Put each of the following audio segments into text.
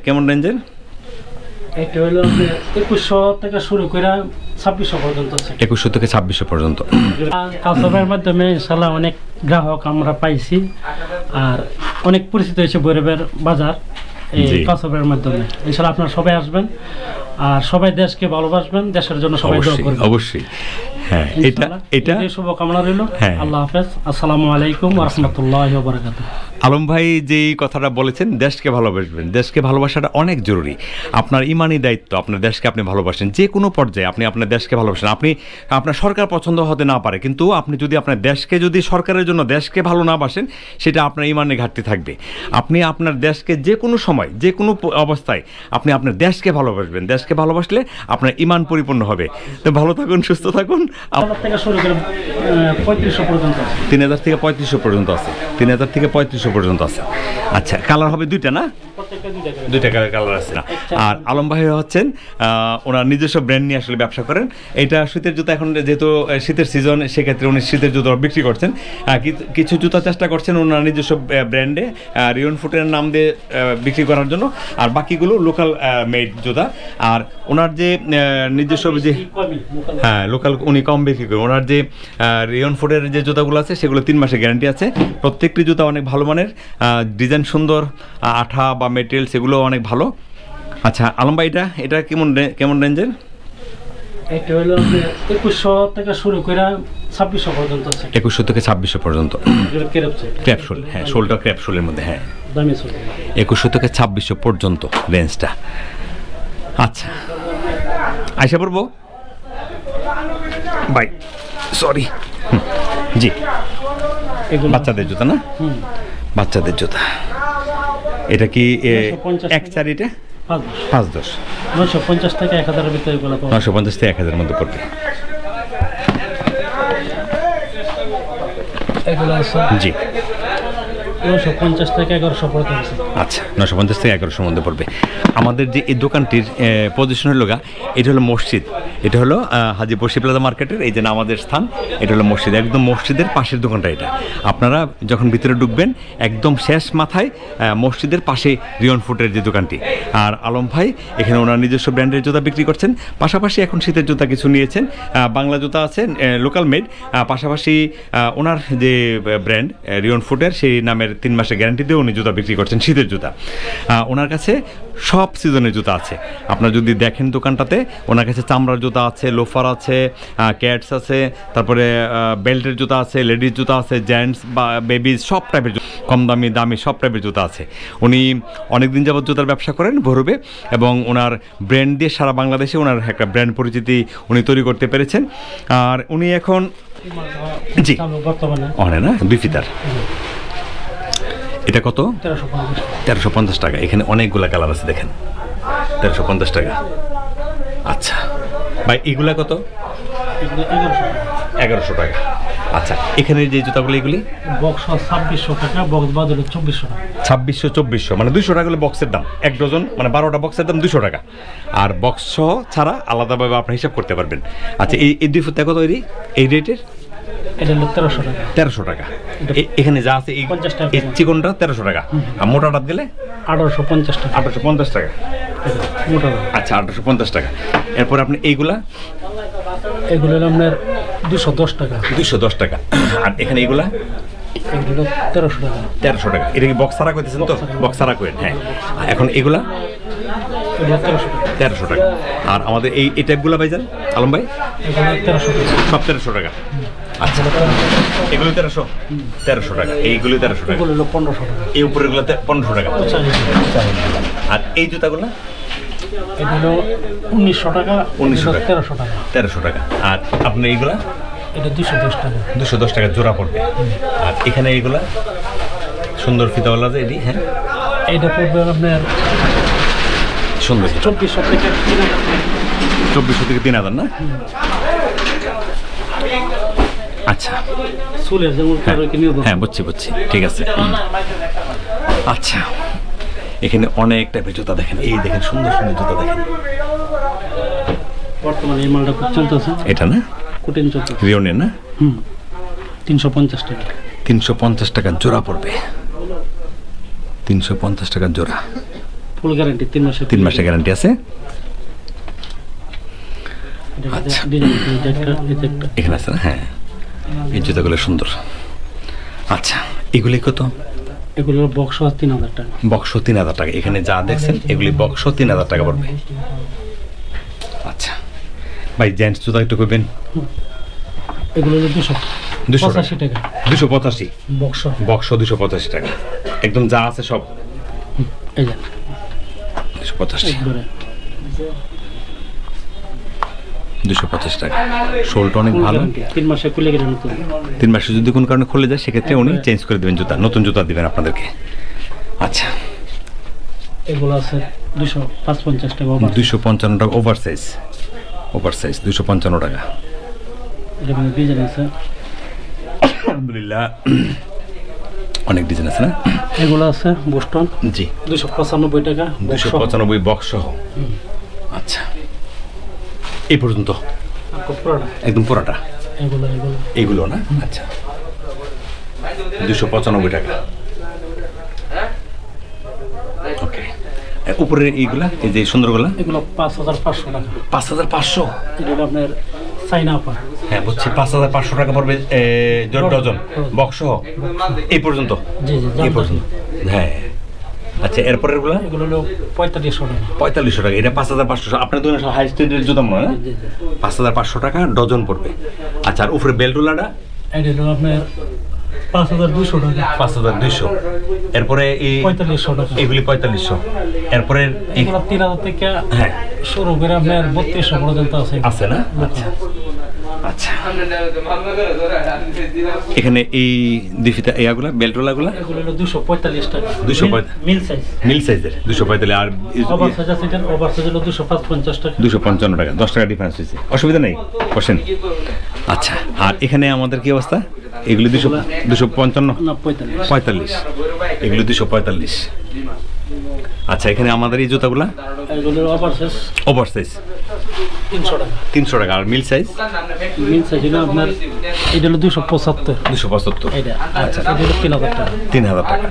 কেমন রেঞ্জের? এটা হলো 2100 থেকে শুরু করে 2600 পর্যন্ত আছে। 2100 থেকে 2600 পর্যন্ত। কালচারের মাধ্যমে ইনশাআল্লাহ অনেক গ্রাহক আমরা পাইছি, আর অনেক পরিচিত হয়েছে ভৈরবের বাজার এই কালচারের মাধ্যমে। ইনশাআল্লাহ আপনারা সবাই আসবেন, আর সবাই দেশকে ভালোবাসবেন, দেশের জন্য সবাই দোয়া করবেন। অবশ্যই। হ্যাঁ, এটা শুভকামনা রইল। আল্লাহ হাফেজ। আসসালামু আলাইকুম ওয়া রাহমাতুল্লাহি ওয়া বারাকাতুহু। আলম ভাই যেই কথাটা বলেছেন, দেশকে ভালোবাসবেন, দেশকে ভালোবাসাটা অনেক জরুরি। আপনার ইমানি দায়িত্ব, আপনার দেশকে আপনি ভালোবাসেন, যে কোনো পর্যায়ে আপনি আপনার দেশকে ভালোবাসেন। আপনি আপনার সরকার পছন্দ হতে না পারে, কিন্তু আপনি যদি আপনার দেশকে, যদি সরকারের জন্য দেশকে ভালো না বাসেন, সেটা আপনার ইমানে ঘাটতি থাকবে। আপনি আপনার দেশকে যে কোনো সময়, যে কোনো অবস্থায় আপনি আপনার দেশকে ভালোবাসবেন। দেশকে ভালোবাসলে আপনার ইমান পরিপূর্ণ হবে। তো ভালো থাকুন, সুস্থ থাকুন। 3000 থেকে শুরু করে 3500 পর্যন্ত আছে। 3000 থেকে 3500 পর্যন্ত আছে। 3000 থেকে 3500 পর্যন্ত আছে। আচ্ছা, কালার হবে দুইটা না? দুইটা কালার আছে না। আর আলম ভাই হচ্ছেন ওনার নিজস্ব ব্র্যান্ড নিয়ে আসলে ব্যবসা করেন। এটা শীতের জুতা, এখন যেহেতু শীতের সিজন, সেক্ষেত্রে উনি শীতের জুতা বিক্রি করছেন। কিছু জুতা চেষ্টা করছেন ওনার নিজস্ব ব্র্যান্ডে রিয়ন ফুটের নাম দিয়ে বিক্রি করার জন্য, আর বাকিগুলো লোকাল মেড জুতা। আর ওনার যে নিজস্ব যে লোকাল, উনি কম বিক্রি করেন। ওনার যে রিয়ন ফুটের যে জুতাগুলো আছে, সেগুলো 3 মাসের গ্যারান্টি আছে। প্রত্যেকটি জুতা অনেক ভালো মানের, ডিজাইন সুন্দর, আঠা বা মেটেরিয়াল সেগুলো অনেক ভালো। আচ্ছা আলম ভাই, এটা কেমন রেঞ্জের? এটা হলো 2100 থেকে শুরু করে 2600 পর্যন্ত আছে। 2100 থেকে 2600 পর্যন্ত। ক্র্যাপসোল, হ্যাঁ, শোলটা ক্র্যাপসোলের মধ্যে, হ্যাঁ, দামি শোল। 2100 থেকে 2600 পর্যন্ত রেঞ্জটা। আচ্ছা, আইসা পড়বো ভাই, সরি। জি, বাচ্চাদের জুতা না? বাচ্চাদের জুতা। এটা কি 1-4? এটা 5-10, 950 থেকে 1000 এর ভিতরে। 950 থেকে 1000 এর মধ্যে পড়বে। এগুলো আছে জি 950 থেকে 1100 পর্যন্ত। আচ্ছা, 950 থেকে 1100 মধ্যে পড়বে। আমাদের যে এই দোকানটির পজিশন হলো এটা হলো মসজিদ। এটা হলো হাজি বসি প্লাজা মার্কেটের এই যে আমাদের স্থান, এটা হলো মসজিদ। একদম মসজিদের পাশের দোকানটা এটা। আপনারা যখন ভিতরে ঢুকবেন, একদম শেষ মাথায় মসজিদের পাশে রিয়ন ফুটের যে দোকানটি। আর আলম ভাই এখানে ওনার নিজস্ব ব্র্যান্ডের জুতা বিক্রি করছেন, পাশাপাশি এখন শীতের জুতা কিছু নিয়েছেন, বাংলা জুতা আছে, লোকাল মেড। পাশাপাশি ওনার যে ব্র্যান্ড রিয়ন ফুটের, সেই নামের 3 মাসের গ্যারান্টি দিয়ে উনি জুতা বিক্রি করছেন, শীতের জুতা। ওনার কাছে সব সিজনের জুতা আছে। আপনারা যদি দেখেন দোকানটাতে, ওনার কাছে চামড়ার জুতা আছে, লোফার আছে, ক্যাটস আছে, তারপরে বেল্টের জুতা আছে, লেডিস জুতা আছে, জেন্টস বা বেবিজ, সব টাইপের কম দামি দামি সব টাইপের জুতা আছে। উনি অনেকদিন যাবত জুতার ব্যবসা করেন ভৈরবে, এবং ওনার ব্র্যান্ড দিয়ে সারা বাংলাদেশে ওনার একটা ব্র্যান্ড পরিচিতি উনি তৈরি করতে পেরেছেন। আর উনি এখন জি অনে না 2 ফিতার। এটা কত? 1350 টাকা। এখানে অনেকগুলা কালার আছে, দেখেন, 1350 টাকা। আচ্ছা ভাই, এগুলা কত? 1100 টাকা। আচ্ছা, এখানে যে জুতাগুলো, এগুলি বক্স 2600 টাকা, বক্স বাদ হলো 2400 টাকা। 2600 মানে 200 টাকা হলো বক্সের দাম। 1 ডজন মানে 12টা বক্সের দাম 200 টাকা। আর বক্স সহ ছাড়া আলাদাভাবে আপনি হিসাব করতে পারবেন। আচ্ছা, এই 2 ফুট কত এই রেটের? এটা হলো 1300 টাকা। 1300 টাকা। এখানে যা আছে এই চিকনটা 1300 টাকা, আর মোটাটা গেলে 1850 টাকা। 1850 টাকা মোটা। আচ্ছা, 1850 টাকা। এরপর আপনি এগুলো হলো আপনার 210 টাকা। 210 টাকা। আর এখানে এগুলো 1300 টাকা। 1300 টাকা। এটা কি বক্স ছাড়া কইতেছেন তো? বক্স ছাড়া কইেন, হ্যাঁ। এখন এগুলা 1300 টাকা। আর আমাদের এই টাইপগুলো ভাইজান আলম ভাই, 1300 টাকা। সব 1300 টাকা। আচ্ছা, এগুলো 1300 টাকা। এইগুলো 1300 টাকা। এগুলো 1500 টাকা। এই উপরেগুলোতে 1500 টাকা। আর এই জুতাগুলো এটা হলো 1900 টাকা। 1300 টাকা। 1300 টাকা। আর আপনি এইগুলা? এটা 210 টাকা। 210 টাকা জোড়া পড়বে। আর এখানে এইগুলা সুন্দর ফিতাওয়ালা যে এটি, হ্যাঁ, এইটা পড়বে আপনার সুন্দর 2400 থেকে 3000। 2400 থেকে 3000 না? আচ্ছা, চুলের যেমন হ্যাঁ, বুঝছি, ঠিক আছে। আচ্ছা, এখানে অনেক টাইপের জুতা দেখেন, এই দেখেন সুন্দর সুন্দর জুতা দেখেন। বর্তমানে এই মালটা খুব চলতেছে। এটা না কুটিন চলতেছে, রিওনের না? 350 টাকা। 350 টাকা জোড়া পড়বে। 350 টাকা জোড়া। ফুল গ্যারান্টি 3 মাসের। 3 মাসের গ্যারান্টি আছে। আচ্ছা এখানে আছে না? হ্যাঁ, এই জুতাগুলো সুন্দর। আচ্ছা এগুলি কত? এগুলোর বক্স 3000 টাকা। বক্স 3000 টাকা। এখানে যা দেখছেন এগুলি বক্স 3000 টাকা পড়বে। আচ্ছা ভাই জেন্টস জুতা একটু করবেন। এগুলো 285 টাকা। 285 বক্স। বক্স 285 টাকা। একদম যা আছে সব এই যে 285 250 টাকা। শোলটা অনেক ভালো। 3 মাসে খুলে গেলে নতুন। 3 মাসে যদি কোনো কারণে খুলে যায় সেক্ষেত্রে উনি চেঞ্জ করে দেবেন জুতা, নতুন জুতা দিবেন আপনাদেরকে। আচ্ছা এগুলো আছে 255 টাকা। 255 টাকা ওভার সাইজ। 255 টাকা। এটা মানে ডিজাইন আছে আলহামদুলিল্লাহ, অনেক ডিজাইন আছে না? এগুলো আছে বোস্টন। জি 295 টাকা। 295 বক্স সহ। আচ্ছা এই পর্যন্ত একদম পুরাটা এগুলো না? আচ্ছা 295 টাকা। ওকে, উপরে এইগুলা এই যে সুন্দরগুলা এগুলো 5500 টাকা। 5500? এটা আপনার চাইনা আপা। হ্যাঁ বুঝছি, 5500 টাকা পড়বে ডজন বক্স সহ এই পর্যন্ত। জি জি এই পর্যন্ত। হ্যাঁ আচ্ছা এরপরের গুলা? এগুলো হলো 4500 টাকা। 4500 টাকা। এটা 5500। আপনার দোকানে হাই স্ট্যান্ডার্ড জুতা মনে হয় না? 5500 টাকা ডজন পড়বে। আচ্ছা আর উপরে বেল্টুলাটা? এটা হলো আপনার 5200 টাকা। 5200। এরপরে এই 4500 টাকা। এগুলি 4500। এরপরে এগুলো 3000 থেকে হ্যাঁ শুরু করে আপনার 3200 পর্যন্ত আছে। আছে না? আচ্ছা আচ্ছা এখানে এই দুইটা ইয়াগুলা বেল্টুলাগুলা এগুলো হলো 245 টাকা। 245 মিল সাইজ। মিল সাইজের 245। আর ওভার সাইজ আছে, এটা ওভার সাইজ হলো 255 টাকা। 255 টাকা। 10 টাকা ডিফারেন্স হয়েছে, অসুবিধা নেই, বসেন। আচ্ছা আর এখানে আমাদের কি অবস্থা? এগুলি 255 না 45। 45। এগুলো 245। আচ্ছা এখানে আমাদের এই জুতাগুলা এগুলো ওভার সাইজ ওভার সাইজ 300 টাকা। 300 টাকা। আর মিল সাইজ? মিল সাইজ হলো আপনার এটা হলো 275। 275। এটা আচ্ছা এটা হলো 3000 টাকা। 3000 টাকা।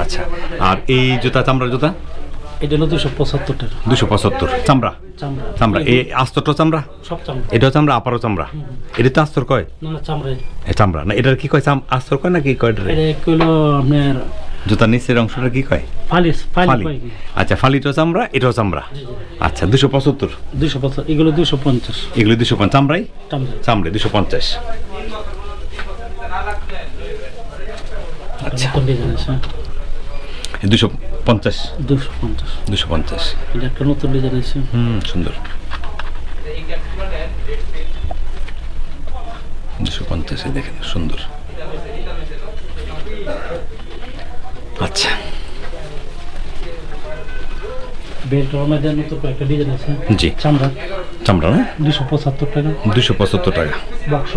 আচ্ছা আর এই জুতা চামড়া জুতা? এটা হলো 275 টাকা। 275 চামড়া। চামড়া এই আস্তরটা চামড়া? সব চামড়া। এটাও চামড়া, আপারও চামড়া? এটা তো আস্তর কয় না চামড়া। চামড়া না? এটার কি কয়? আস্তর কয় না কি কয়? এটা হলো আপনার জুতার নিচের অংশটা কি কয়? ফালিস। ফালি। আচ্ছা ফালিটাও চামড়া, এটাও চামড়া। আচ্ছা 275। 250। এগুলো 250। এগুলো 250 চামড়াই? চামড়া 250। আচ্ছা 250। 250। এটা একটা নতুন ডিজাইন আছে। সুন্দর। 250 দেখেন সুন্দর। আচ্ছা বেল্টের মধ্যে নতুন একটা ডিজাইন আছে। জি চামড়া। চামড়া না? 275 টাকা। 275 টাকা। বক্স।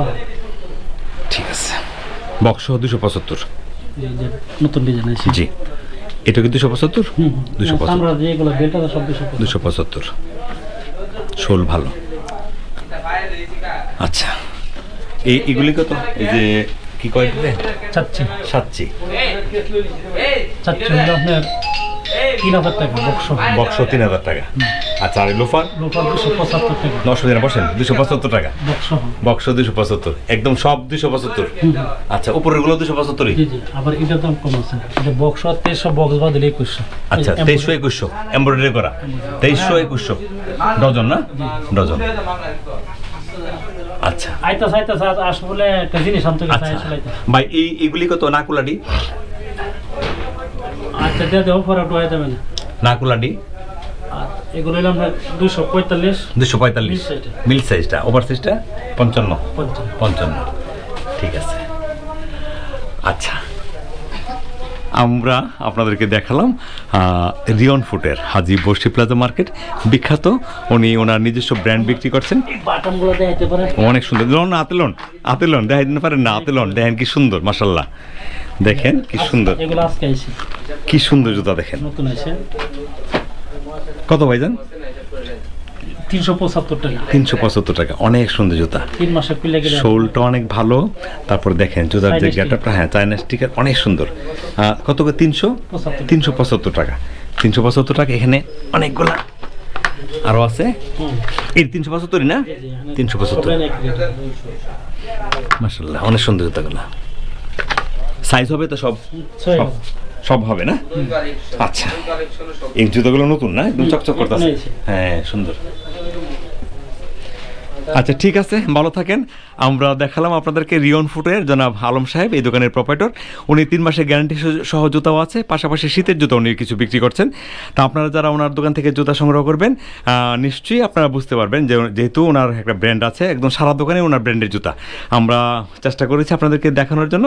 ঠিক আছে, বক্স 275। নতুন ডিজাইন আছে। জি এটা কি 275? 275। চামড়া যেগুলো বেল্ট আছে সব 275। শোল ভালো। আচ্ছা এইগুলি কত? এই যে কি কয় দিলে? চাচ্ছি সাচ্চি হলো আপনার 3000 টাকা। বক্স 3000 টাকা। আচ্ছা আর লোফার? 275 টাকা। 900 দিনে বসেন। 275 টাকা বক্স 275। একদম সব 275। আচ্ছা উপরের গুলো 275। জি জি। আবার এটা দাম কম আছে। এটা বক্স 2300, বক্স বাদ দিলে 2100। আচ্ছা 2300 2100 এমব্রয়ডারি করা। 2300 2100 ডজন না? ডজন। আচ্ছা আইতা আসলে একটা জিনিস আনতে গেছে আসলে। ভাই এইগুলি কত? নাকুলাডি? আচ্ছা দিয়ে দেবো, পরে একটু হয়ে যাবে না? নাকুলাডি আর এগুলো হলো আপনার 245। 245 মিল সাইজটা। ওভার সাইজটা 55। ঠিক আছে। আচ্ছা আমরা আপনাদেরকে দেখালাম রিয়ন ফুটের হাজি বসি প্লাজা মার্কেট, বিখ্যাত। উনি ওনার নিজস্ব ব্র্যান্ড বিক্রি করছেন। বাটনগুলো দেখাইতে পারেন? অনেক সুন্দর। লোন আতেলন দেখাই দিতে পারেন না? আতেলন দেখেন কি সুন্দর, মাশাআল্লাহ দেখেন কি সুন্দর। এগুলো আজকে আইছে। কি সুন্দর জুতা দেখেন। নতুন আইছে। কত ভাইজান? 375 টাকা। 375 টাকা। অনেক সুন্দর জুতা। 3 মাসে খুলে গেলে। শোলটা অনেক ভালো। তারপর দেখেন জুতার যে গেটআপটা, হ্যাঁ চাইনা স্টিকার অনেক সুন্দর। কত করে? 375 টাকা। 375 টাকা। এখানে অনেকগুলা আরও আছে, এই 375 না, 375। মাশাআল্লাহ, অনেক সুন্দর জুতাগুলো। সাইজ হবে তো সব সব হবে না? আচ্ছা, এই জুতাগুলো নতুন না, একদম চকচক করতেছে। হ্যাঁ, সুন্দর। আচ্ছা, ঠিক আছে, ভালো থাকেন। আমরা দেখালাম আপনাদেরকে রিয়ন ফুটের জনাব আলম সাহেব, এই দোকানের প্রোপাইটর। উনি 3 মাসের গ্যারান্টি সহ জুতাও আছে, পাশাপাশি শীতের জুতা উনি কিছু বিক্রি করছেন। তা আপনারা যারা ওনার দোকান থেকে জুতা সংগ্রহ করবেন, নিশ্চয়ই আপনারা বুঝতে পারবেন যে যেহেতু ওনার একটা ব্র্যান্ড আছে, একদম সারা দোকানে ওনার ব্র্যান্ডের জুতা। আমরা চেষ্টা করেছি আপনাদেরকে দেখানোর জন্য,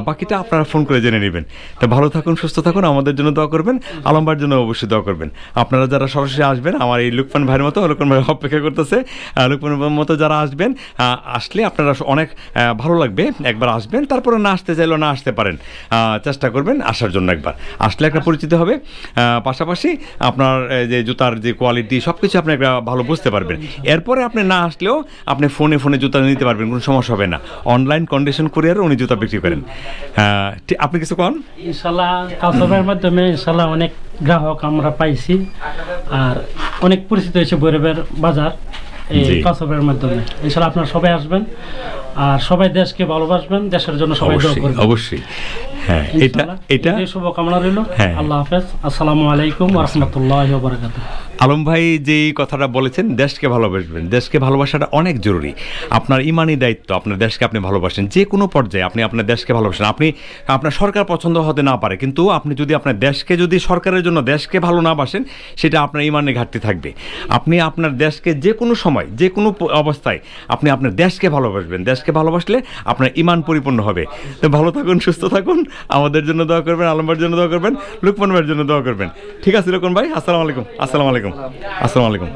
বাকিটা আপনারা ফোন করে জেনে নেবেন। তো ভালো থাকুন, সুস্থ থাকুন, আমাদের জন্য দোয়া করবেন, আলম ভাইয়ের জন্য অবশ্যই দোয়া করবেন। আপনারা যারা সরাসরি আসবেন, আমার এই লুকমান ভাইয়ের মতো, লুকমান ভাই অপেক্ষা করতেছে, লুকমান ভাইয়ের মতো যারা আসবেন, আসলে আপনারা অনেক ভালো লাগবে। একবার আসবেন, তারপরে না আসতে চাইলেও না আসতে পারেন, চেষ্টা করবেন আসার জন্য। একবার আসলে একটা পরিচিত হবে, পাশাপাশি আপনার যে জুতার যে কোয়ালিটি সব কিছু আপনি একটা ভালো বুঝতে পারবেন। এরপরে আপনি না আসলেও আপনি ফোনে জুতা নিতে পারবেন, কোনো সমস্যা হবে না। অনলাইন কন্ডিশন কুরিয়ারে উনি জুতা বিক্রি করেন। আপনি কিছু কন? ইনশাল্লাহ কাউসারের মাধ্যমে ইনশাল্লাহ অনেক গ্রাহক আমরা পাইছি, আর অনেক পরিচিত হয়েছে ভৈরবের বাজার এই কাউসারের মাধ্যমে। ইনশাল্লাহ আপনারা সবাই আসবেন, আর সবাই দেশকে ভালোবাসবেন, দেশের জন্য সবাই দোয়া করবেন। অবশ্যই। হ্যাঁ, এটা শুভকামনা রইল। আল্লাহ হাফেজ, আসসালামু আলাইকুম ওয়া রাহমাতুল্লাহি ওয়া বারাকাতুহু। আলম ভাই যেই কথাটা বলেছেন, দেশকে ভালোবাসবেন, দেশকে ভালোবাসাটা অনেক জরুরি। আপনার ইমানি দায়িত্ব, আপনার দেশকে আপনি ভালোবাসেন, যে কোনো পর্যায়ে আপনি আপনার দেশকে ভালোবাসেন। আপনি আপনার সরকার পছন্দ হতে না পারে, কিন্তু আপনি যদি আপনার দেশকে, যদি সরকারের জন্য দেশকে ভালো না বাসেন, সেটা আপনার ইমানে ঘাটতি থাকবে। আপনি আপনার দেশকে যে কোনো সময়, যে কোনো অবস্থায় আপনি আপনার দেশকে ভালোবাসবেন। দেশকে ভালোবাসলে আপনার ইমান পরিপূর্ণ হবে। তো ভালো থাকুন, সুস্থ থাকুন, আমাদের জন্য দোয়া করবেন, আলম ভাইয়ের জন্য দোয়া করবেন, লুকমান ভাইয়ের জন্য দোয়া করবেন। ঠিক আছে লুকমান ভাই, আসসালামু আলাইকুম। আসসালামু আলাইকুম। আসসালামু আলাইকুম।